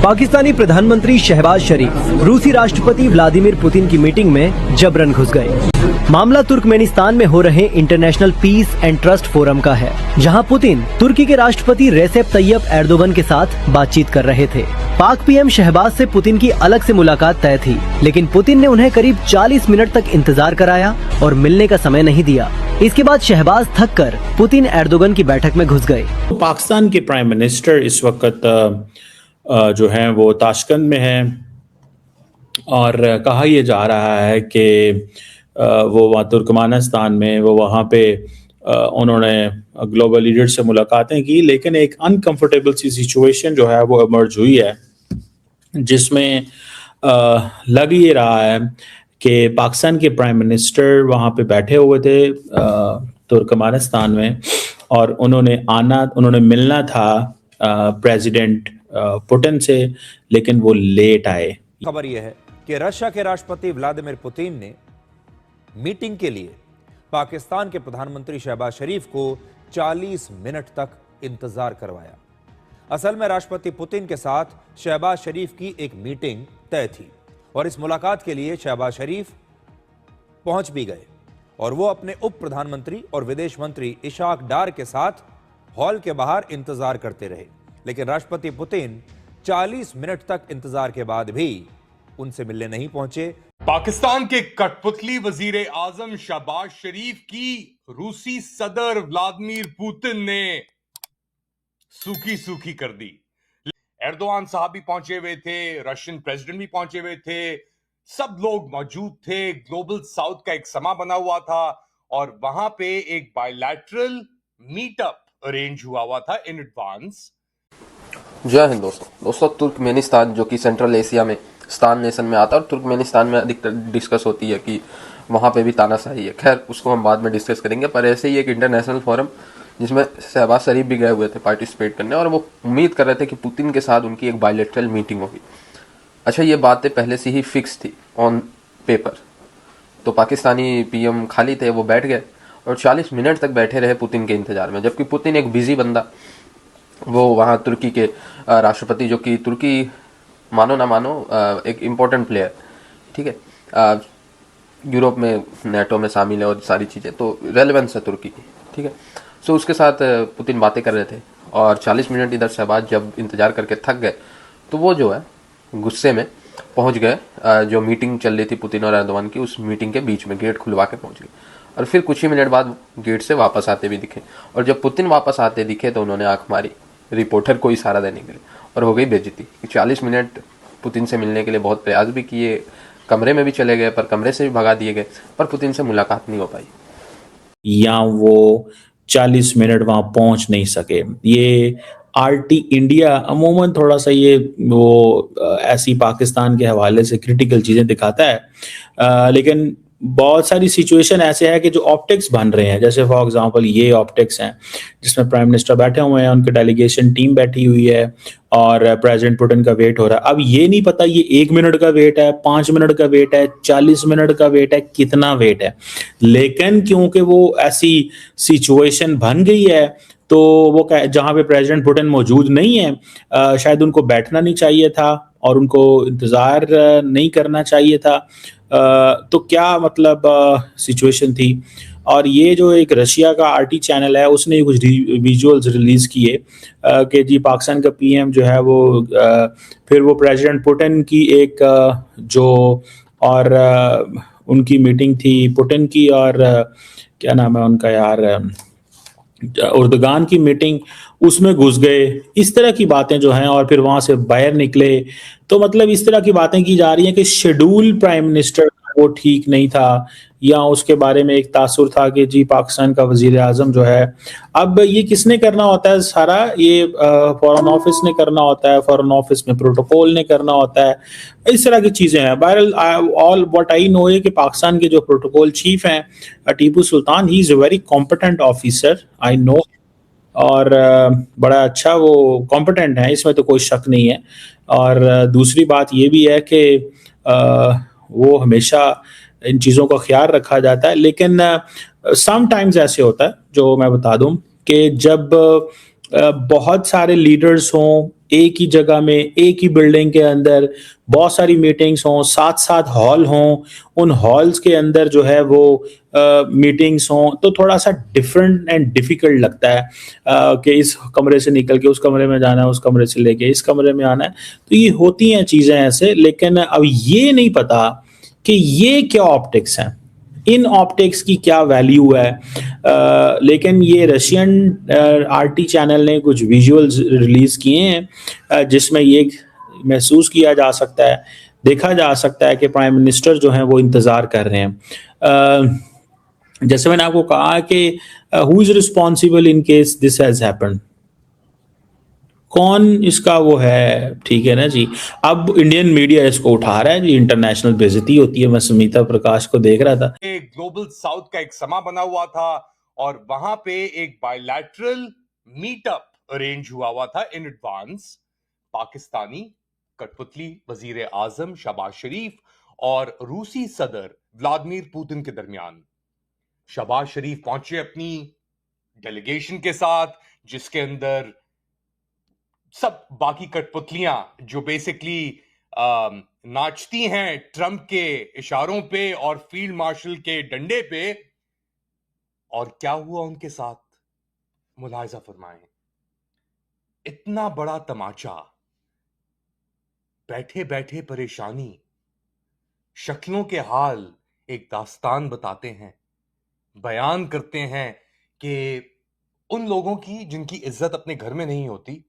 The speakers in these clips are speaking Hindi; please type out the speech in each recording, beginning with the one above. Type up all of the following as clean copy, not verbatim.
पाकिस्तानी प्रधानमंत्री शहबाज शरीफ रूसी राष्ट्रपति व्लादिमीर पुतिन की मीटिंग में जबरन घुस गए। मामला तुर्कमेनिस्तान में हो रहे international peace and trust forum का है, जहां पुतिन तुर्की के राष्ट्रपति रेसेप तैयब एर्दोगन के साथ बातचीत कर रहे थे। पाक पीएम शहबाज से पुतिन की अलग से मुलाकात तय थी, लेकिन पुतिन ने उन्हें करीब 40 मिनट तक इंतजार कराया और मिलने का समय नहीं दिया। इसके बाद शहबाज थक कर पुतिन एर्दोगन की बैठक में घुस गए। पाकिस्तान के प्राइम मिनिस्टर इस वक्त जो हैं वो ताशकंद में हैं और कहा यह जा रहा है कि वो वहाँ तुर्कमेनिस्तान में वो वहाँ पे उन्होंने ग्लोबल लीडर से मुलाकातें की, लेकिन एक अनकंफर्टेबल सी सिचुएशन जो है वो इमर्ज हुई है, जिसमें लग ये रहा है कि पाकिस्तान के प्राइम मिनिस्टर वहाँ पे बैठे हुए थे तुर्कमेनिस्तान में और उन्होंने मिलना था प्रेसिडेंट पुतिन से, लेकिन वो लेट आए। खबर यह है कि रशिया के राष्ट्रपति व्लादिमीर पुतिन ने मीटिंग के लिए पाकिस्तान के प्रधानमंत्री शहबाज शरीफ को 40 मिनट तक इंतजार करवाया। असल में राष्ट्रपति पुतिन के साथ शहबाज शरीफ की एक मीटिंग तय थी और इस मुलाकात के लिए शहबाज शरीफ पहुंच भी गए और वो अपने उप प्रधानमंत्री और विदेश मंत्री इशाक डार के साथ हॉल के बाहर इंतजार करते रहे, लेकिन राष्ट्रपति पुतिन 40 मिनट तक इंतजार के बाद भी उनसे मिलने नहीं पहुंचे। पाकिस्तान के कठपुतली वजीर आजम शहबाज शरीफ की रूसी सदर व्लादिमीर पुतिन ने सूखी सूखी कर दी। एर्दोआन साहब भी पहुंचे हुए थे, रशियन प्रेसिडेंट भी पहुंचे हुए थे, सब लोग मौजूद थे। ग्लोबल साउथ का एक समा बना हुआ था और वहां पे एक बायलैटरल मीटअप अरेंज हुआ था इन एडवांस। जय हिंद दोस्तों, तुर्कमेनिस्तान जो कि सेंट्रल एशिया में स्तान नेशन में आता है और तुर्कमेनिस्तान में अधिकतर डिस्कस होती है कि वहाँ पे भी तानाशाही है। खैर, उसको हम बाद में डिस्कस करेंगे, पर ऐसे ही एक इंटरनेशनल फोरम जिसमें शहबाज शरीफ भी गए हुए थे पार्टिसिपेट करने और वो उम्मीद कर रहे थे कि पुतिन के साथ उनकी एक बायलैटरल मीटिंग होगी। अच्छा, ये बातें पहले से ही फिक्स थी ऑन पेपर। तो पाकिस्तानी पीएम खाली थे, वो बैठ गए और 40 मिनट तक बैठे रहे पुतिन के इंतजार में, जबकि पुतिन एक बिजी बंदा, वो वहाँ तुर्की के राष्ट्रपति, जो कि तुर्की मानो ना मानो एक इम्पोर्टेंट प्लेयर, ठीक है, यूरोप में नेटो में शामिल है और सारी चीज़ें, तो रेलेवेंस है तुर्की की, ठीक है। सो उसके साथ पुतिन बातें कर रहे थे और 40 मिनट इधर शहबाज जब इंतजार करके थक गए तो वो जो है गुस्से में पहुंच गए जो मीटिंग चल रही थी पुतिन और एर्दोगन की, उस मीटिंग के बीच में गेट खुलवा के पहुंच गए और फिर कुछ ही मिनट बाद गेट से वापस आते भी दिखे। और जब पुतिन वापस आते दिखे तो उन्होंने आंख मारी रिपोर्टर को इशारा देने के लिए और हो गई बेइज्जती। 40 मिनट पुतिन से मिलने के लिए बहुत प्रयास भी किए, कमरे में भी चले गए, पर कमरे से भी भगा दिए गए, पर पुतिन से मुलाकात नहीं हो पाई या वो 40 मिनट वहां पहुंच नहीं सके। ये आरटी इंडिया अमूमन थोड़ा सा ये वो ऐसी पाकिस्तान के हवाले से क्रिटिकल चीजें दिखाता है, लेकिन बहुत सारी सिचुएशन ऐसे है कि जो ऑप्टिक्स बन रहे हैं, जैसे फॉर एग्जांपल ये ऑप्टिक्स हैं जिसमें प्राइम मिनिस्टर बैठे हुए हैं, उनकी डेलीगेशन टीम बैठी हुई है और प्रेसिडेंट पुतिन का वेट हो रहा है। अब ये नहीं पता ये 1 मिनट का वेट है, 5 मिनट का वेट है, 40 मिनट का वेट है, कितना वेट है, लेकिन क्योंकि वो ऐसी सिचुएशन बन गई है तो वो जहां पे प्रेसिडेंट पुतिन मौजूद नहीं है, शायद उनको बैठना नहीं चाहिए था और उनको इंतजार नहीं करना चाहिए था। तो क्या मतलब सिचुएशन थी। और ये जो एक रशिया का आरटी चैनल है उसने कुछ विजुअल्स रिलीज किए कि जी पाकिस्तान का पीएम जो है वो फिर वो प्रेसिडेंट पुतिन की एक जो और उनकी मीटिंग थी पुतिन की और क्या नाम है उनका यार, उर्दगान की मीटिंग, उसमें घुस गए। इस तरह की बातें जो हैं और फिर वहां से बाहर निकले। तो मतलब इस तरह की बातें की जा रही हैं कि शेड्यूल प्राइम मिनिस्टर वो ठीक नहीं था या उसके बारे में एक तासुर था कि जी पाकिस्तान का वजीर आजम जो है, अब ये किसने करना होता है सारा, ये फॉरेन ऑफिस ने करना होता है, फॉरेन ऑफिस में प्रोटोकॉल ने करना होता है, इस तरह की चीजें हैं। बहरहाल ऑल व्हाट आई नो है कि पाकिस्तान के जो प्रोटोकॉल चीफ हैं Tipu Sultan, he is a very competent officer, I know, और बड़ा अच्छा वो कॉम्पिटेंट है, इसमें तो कोई शक नहीं है। और दूसरी बात ये भी है कि वो हमेशा इन चीज़ों का ख्याल रखा जाता है, लेकिन समटाइम्स ऐसे होता है, जो मैं बता दूं, कि जब बहुत सारे लीडर्स हों एक ही जगह में, एक ही बिल्डिंग के अंदर बहुत सारी मीटिंग्स हों, साथ साथ हॉल हों, उन हॉल्स के अंदर जो है वो मीटिंग्स हों, तो थोड़ा सा डिफरेंट एंड डिफिकल्ट लगता है कि इस कमरे से निकल के उस कमरे में जाना है, उस कमरे से लेके इस कमरे में आना है। तो ये होती हैं चीज़ें ऐसे, लेकिन अब ये नहीं पता कि ये क्या ऑप्टिक्स हैं, इन ऑप्टिक्स की क्या वैल्यू है। लेकिन ये रशियन आरटी चैनल ने कुछ विजुअल्स रिलीज किए हैं जिसमें ये महसूस किया जा सकता है, देखा जा सकता है कि प्राइम मिनिस्टर जो हैं वो इंतज़ार कर रहे हैं। जैसे मैंने आपको कहा कि who is responsible in case this has happened, कौन इसका वो है, ठीक है ना जी। अब इंडियन मीडिया इसको उठा रहा है जी, इंटरनेशनल बेइज्जती होती है। मैं सुमिता प्रकाश को देख रहा था, ग्लोबल साउथ का एक समा बना हुआ था और वहां पे एक बायलैटरल मीटअप अरेंज हुआ था इन एडवांस पाकिस्तानी कठपुतली वजीर आजम शहबाज शरीफ और रूसी सदर व्लादिमीर पुतिन के दरमियान। शहबाज शरीफ पहुंचे अपनी डेलीगेशन के साथ, जिसके अंदर सब बाकी कठपुतलियां जो बेसिकली नाचती हैं ट्रंप के इशारों पे और फील्ड मार्शल के डंडे पे। और क्या हुआ उनके साथ, मुलाहिजा फरमाएं। इतना बड़ा तमाचा, बैठे बैठे परेशानी, शक्लों के हाल एक दास्तान बताते हैं, बयान करते हैं कि उन लोगों की जिनकी इज्जत अपने घर में नहीं होती,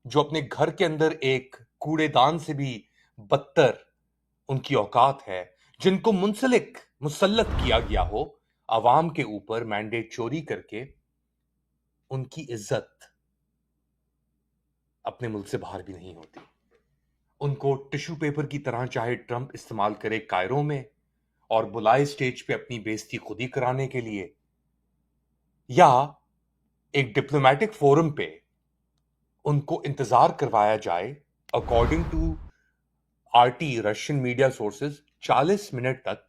जो अपने घर के अंदर एक कूड़ेदान से भी बदतर उनकी औकात है, जिनको मुसल्लत किया गया हो अवाम के ऊपर मैंडेट चोरी करके, उनकी इज्जत अपने मुल्क से बाहर भी नहीं होती। उनको टिश्यू पेपर की तरह चाहे ट्रंप इस्तेमाल करे कायरों में और बुलाए स्टेज पे अपनी बेइज्जती खुद ही कराने के लिए, या एक डिप्लोमेटिक फोरम पे उनको इंतजार करवाया जाए according to RT Russian media sources 40 minute तक।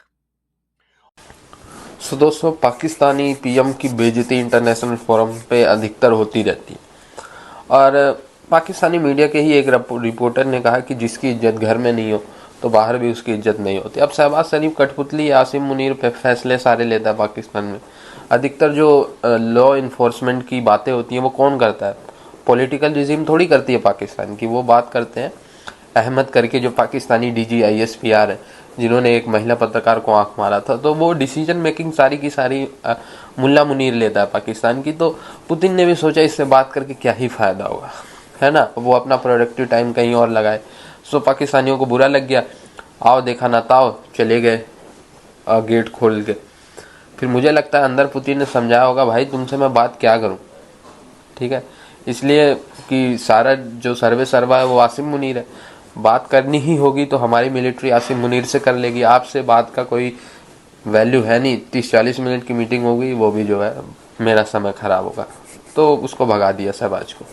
सो दोस्तों, पाकिस्तानी पीएम की बेइज्जती इंटरनेशनल फोरम पे अधिकतर होती रहती है और पाकिस्तानी मीडिया के ही एक रिपोर्टर ने कहा कि जिसकी इज्जत घर में नहीं हो तो बाहर भी उसकी इज्जत नहीं होती। अब शहबाज शरीफ कठपुतली आसिम मुनीर पे फैसले सारे लेता है पाकिस्तान में। अधिकतर जो लॉ इन्फोर्समेंट की बातें होती हैं वो कौन करता है? पॉलिटिकल रिजीम थोड़ी करती है पाकिस्तान की, वो बात करते हैं अहमद करके, जो पाकिस्तानी डीजी ISPR है, जिन्होंने एक महिला पत्रकार को आंख मारा था। तो वो डिसीजन मेकिंग सारी की सारी मुल्ला मुनीर लेता है पाकिस्तान की। तो पुतिन ने भी सोचा इससे बात करके क्या ही फ़ायदा होगा, है ना, वो अपना प्रोडक्टिव टाइम कहीं और लगाए। सो पाकिस्तानियों को बुरा लग गया, आओ देखा ना ताओ, चले गए गेट खोल के। फिर मुझे लगता है अंदर पुतिन ने समझाया होगा, भाई तुमसे मैं बात क्या करूं, ठीक है, इसलिए कि सारा जो सर्वे सर्वा है वो आसिम मुनीर है, बात करनी ही होगी तो हमारी मिलिट्री आसिम मुनीर से कर लेगी, आपसे बात का कोई वैल्यू है नहीं। 30-40 मिनट की मीटिंग होगी, वो भी जो है मेरा समय खराब होगा। तो उसको भगा दिया शहबाज को।